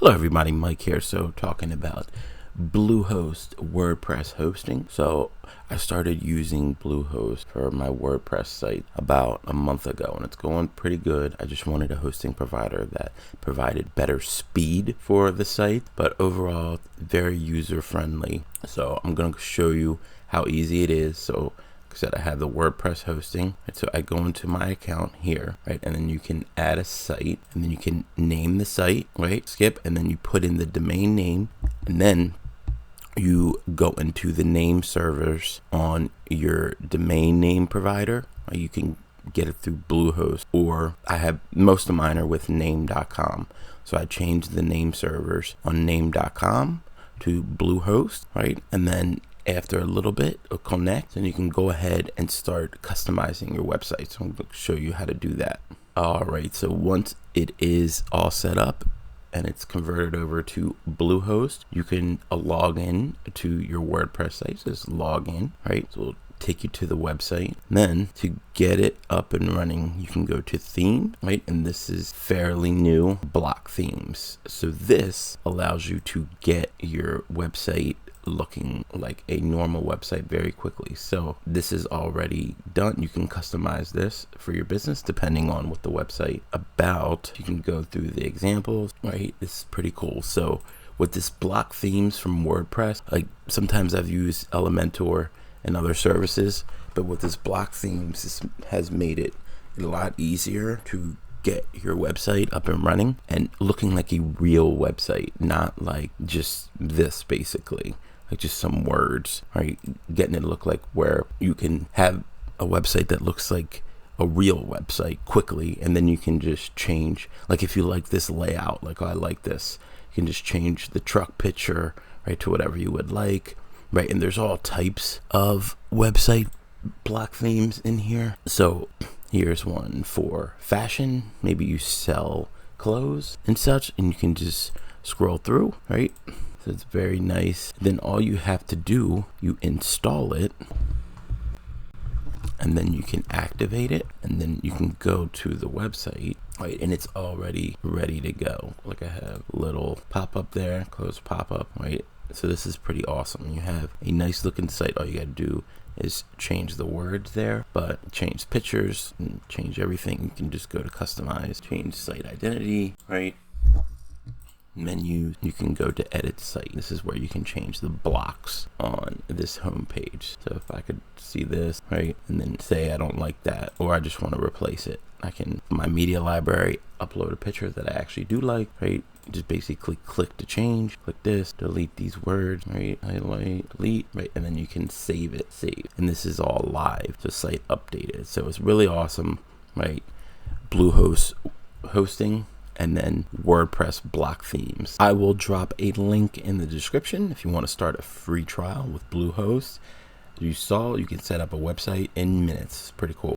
Hello everybody, Mike here. So talking about Bluehost WordPress hosting. So I started using Bluehost for my WordPress site about a month ago and it's going pretty good. I just wanted a hosting provider that provided better speed for the site, but overall very user friendly. So I'm going to show you how easy it is. So like I said, I have the WordPress hosting, right? So I go into my account here, right? And then you can add a site and then you can name the site, right? Skip, and then you put in the domain name and then you go into the name servers on your domain name provider. You can get it through Bluehost, or I have most of mine are with name.com. So I changed the name servers on name.com to Bluehost, right? And then after a little bit it'll connect and you can go ahead and start customizing your website. So I'm going to show you how to do that. All right, so once it is all set up and it's converted over to Bluehost, you can log in to your WordPress site. So just log in, right? So it'll take you to the website. Then to get it up and running, you can go to theme, right? And this is fairly new, block themes. So this allows you to get your website looking like a normal website very quickly. So this is already done. You can customize this for your business depending on what the website about. You can go through the examples, right? It's pretty cool. So with this block themes from WordPress, like sometimes I've used Elementor and other services, but with this block themes, this has made it a lot easier to get your website up and running and looking like a real website, not like just this, basically like just some words, right? Getting it to look like where you can have a website that looks like a real website quickly, and then you can just change, like if you like this layout, like, oh, I like this, you can just change the truck picture, right, to whatever you would like, right? And there's all types of website block themes in here. So here's one for fashion. Maybe you sell clothes and such, and you can just scroll through, right? So it's very nice. Then all you have to do, you install it, and then you can activate it, and then you can go to the website, right? And it's already ready to go. Like I have a little pop-up there, close pop-up, right? So this is pretty awesome. You have a nice looking site. All you gotta do is change the words there, but change pictures and change everything. You can just go to customize, change site identity, right? Menu, you can go to edit site. This is where you can change the blocks on this home page. So if I could see this, right, and then say I don't like that, or I just want to replace it, I can, my media library, upload a picture that I actually do like, right? Just basically click to change, click this, delete these words, right? Highlight, delete, right? And then you can save it, save. And this is all live, the site updated. So it's really awesome, right? Bluehost hosting, and then WordPress block themes. I will drop a link in the description if you want to start a free trial with Bluehost. You saw, you can set up a website in minutes. Pretty cool.